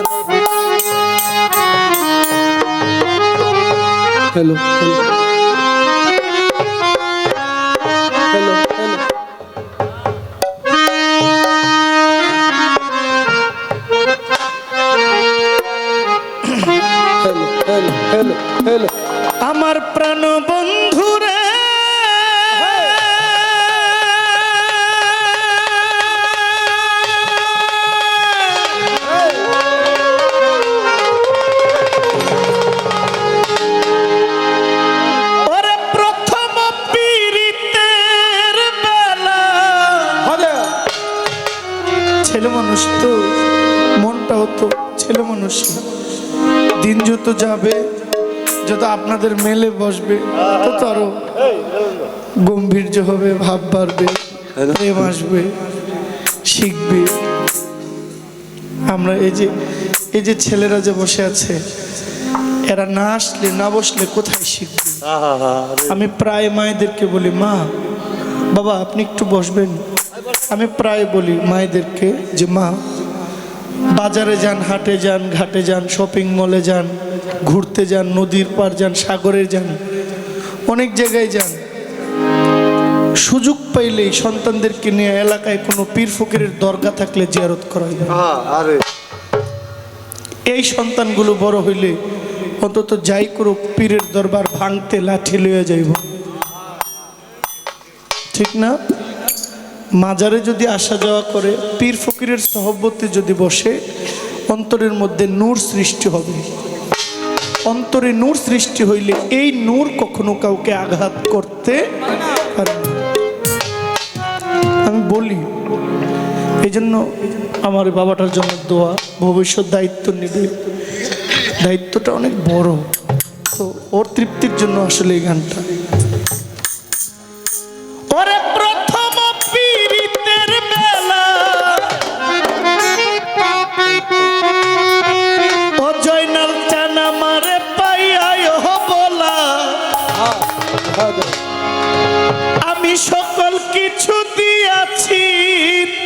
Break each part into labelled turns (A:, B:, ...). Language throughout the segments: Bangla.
A: Hello hello hello hello hello hello hello
B: আমার প্রাণ বন্ধুরে ওরে প্রথম পীড়িতের বেলা ছেলে মানুষ তো মনটাও তো ছেলে মানুষ দিন যত যাবে যত আপনাদের মেলে বসবে তত আরো গম্ভীর্য হবে ভাব বাড়বে প্রেম আসবে শিখবে আমরা এই যে ছেলেরা যে বসে আছে এরা না আসলে না বসলে কোথায় শিখবে আমি প্রায় মায়েদেরকে বলি মা বাবা আপনি একটু বসবেন আমি প্রায় বলি মায়েদেরকে যে মা বাজারে যান হাটে যান ঘাটে যান শপিং মলে যান ঘুরতে যান নদীর পার যান সাগরে যান অনেক জায়গায় যান সুযোগ পাইলেই সন্তানদেরকে নিয়ে এলাকায় কোনো পীর ফকিরের দরগা থাকলে জিয়ারত করা হয় এই সন্তানগুলো বড় হইলে অন্তত যাই করুক পীরের দরবার ভাঙতে লাঠি লইয়া যাইব ঠিক না মাজারে যদি আসা যাওয়া করে পীর ফকিরের সহবতে যদি বসে অন্তরের মধ্যে নূর সৃষ্টি হবে অন্তরে নূর সৃষ্টি হইলে এই নূর কখনো কাউকে আঘাত করতে পারে না আমি বলি এই জন্য আমার বাবাটার জন্য দোয়া ভবিষ্যৎ দায়িত্ব নেবে দায়িত্বটা অনেক বড় তো ওর তৃপ্তির জন্য আসলে এই গানটা ওরে প্রথম পীড়িতের বেলা ও জয়নাল চান আমারে পাইয়ায় বলা আমি সকল কিছু দিয়াছি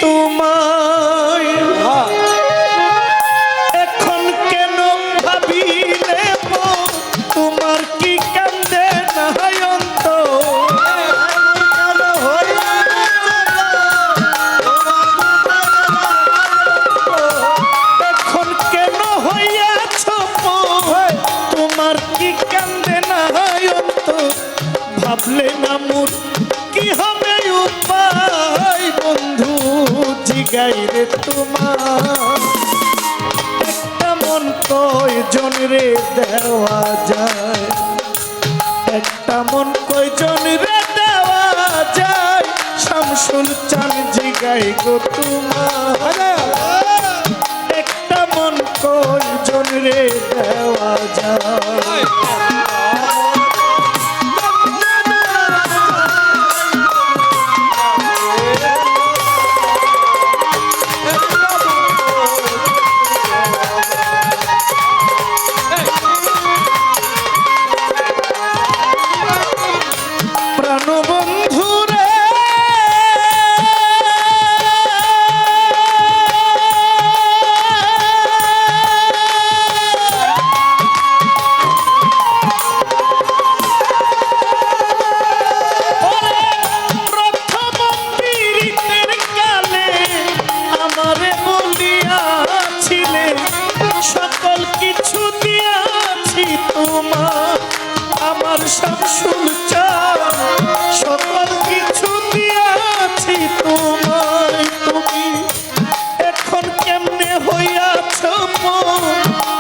B: তোমায় এখন কেন ভাবিলে তোমার কি কান্দে নাই অন্তর এখন কেন হইয়াছ তোমার কি কান্দে নাই অন্তর ভাবলে না মোর কি হবে উপায় বন্ধু জিগাই রে তোমার একটা মন কয়জন রে দেওয়া যায় একটা মন কয়জন রে দেওয়া যায় শামসুল চান জিগাই গো তোমার একটা মন কয়জন রে দেওয়া যায় সকল কিছু দিয়াছি তোমার আমার শামসুল চান সকল কিছু দিয়াছি তোমায় তুমি এখন কেমনে হইয়াছ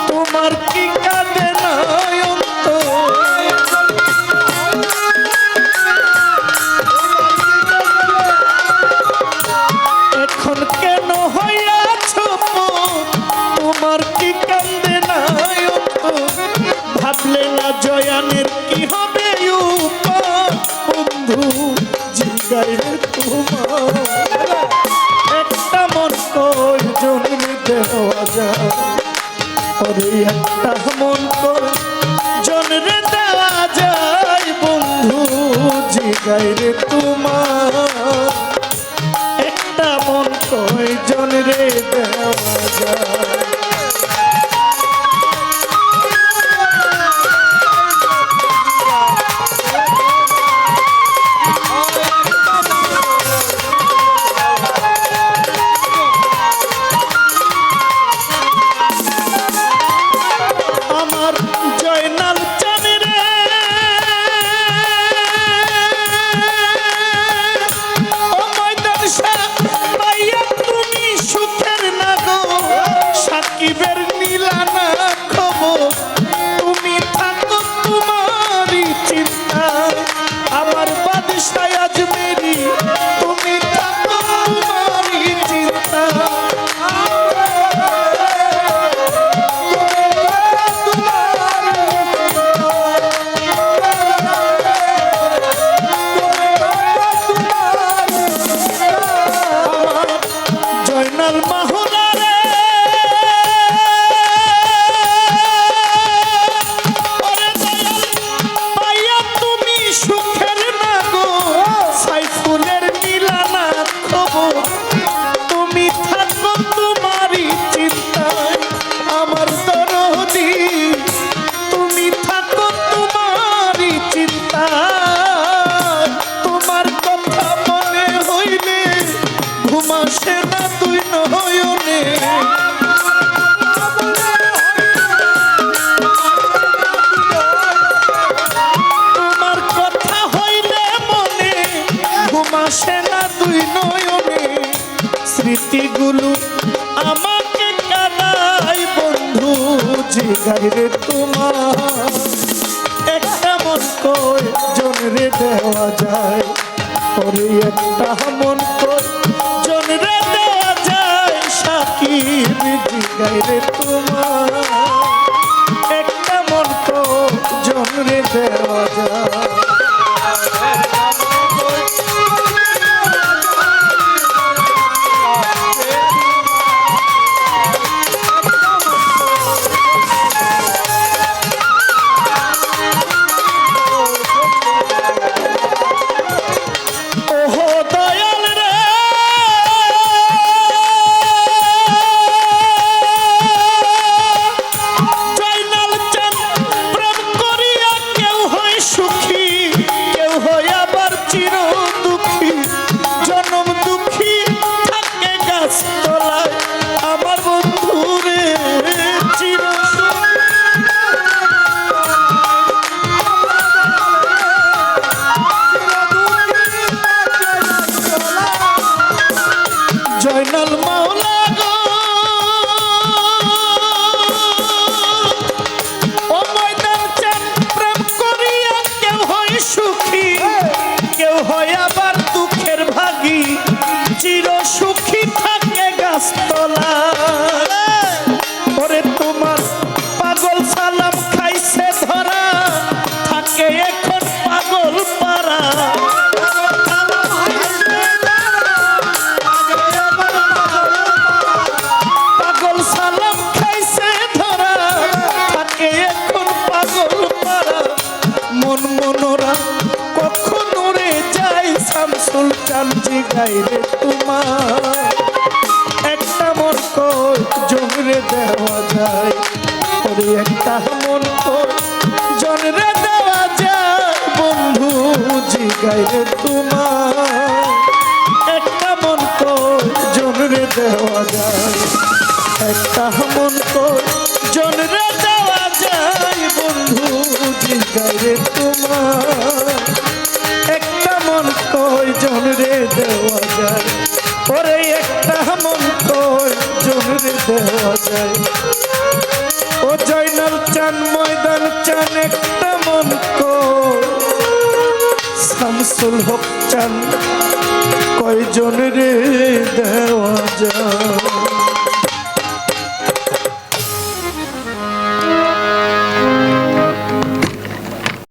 B: তোমার কি কাঁদে নাই অন্তর এখন কেন হইয়াছ তোমার কি কান্দে নাই ভাবলে না জয়ানের কি হবে বন্ধু জিগাই তোমার একটা মন কয়জন দেওয়া যায় ওরে একটা মন কয়জন রে দেওয়া যায় বন্ধু জিগাই রে তোমার একটা মন কয়জন রে দেওয়া যায় সাকিবের নীলানা খবর তুমি থাকো তোমারই চিন্তায় আমার বাদশাহ আজমেরি তুমি থাকো তোমারই চিন্তায় জয়নাল মাহুলা রে ওরে দয়াল পাইয়া তুমি সুখের না গো সাইফুলের মিলানা খবর তুমি থাকো তোমারই চিন্তায় আমার দরদি তুমি থাকো তোমারই চিন্তায় তোমার কথা মনে হইলে ঘুম আসে না তুই নয়নে তোমার কথা হইলে মনে ঘুম আসে না তুই নয়নে স্মৃতিগুলো আমাকে কাঁদায় বন্ধু জিগায় রে তোমার একটা মন কয় জনরে দেওয়া যায় ওরে একটা মন কয় জনরে দেওয়া যায় সাকিব জিগায় রে তোমার একটা মন কয় জনরে দেওয়া যায় ওহো দয়াল রে জয়নাল চাঁদ প্রেম করিয়া কেউ হয় সুখী কেউ হয় আবার চির দুঃখী জনম দুঃখী থাকে গাছতলায় আমার বন্ধু রে চির জয়নাল মাওলা গো ও ময়দান চান প্রেম করিয়া কেউ হয় সুখী কেউ হয় আবার দুঃখের ভাগী চির সুখী থাকে গাছতলা ওরে তোমার পাগল সালাম খাইছে ধরা থাকে এখন পাগল পারা পাগল সালাম খাইছে ধরা থাকে এখন পাগল পারা মন মনোরা কখনো রে যায় শামসুল চাঁদ জিগায় রে তোমার একটা মন কয় জনরে দেওয়া যায় ওরে একটা মন কয় জনরে দেওয়া যায় বন্ধু জিগায় রে তোমার একটা মন কয় জনরে দেওয়া যায় একটা মন কয় জনরে দেওয়া যায় বন্ধু জিগায় রে তোমার একটা মন কয় জনরে দেওয়া যায় ওরে একটা মন কয় জনরে দেওয়া যায় ও জয়নাল চান ময়দান চান একটা মন কয় শামসুল হক চান কয়জন রে দেওয়া যায়।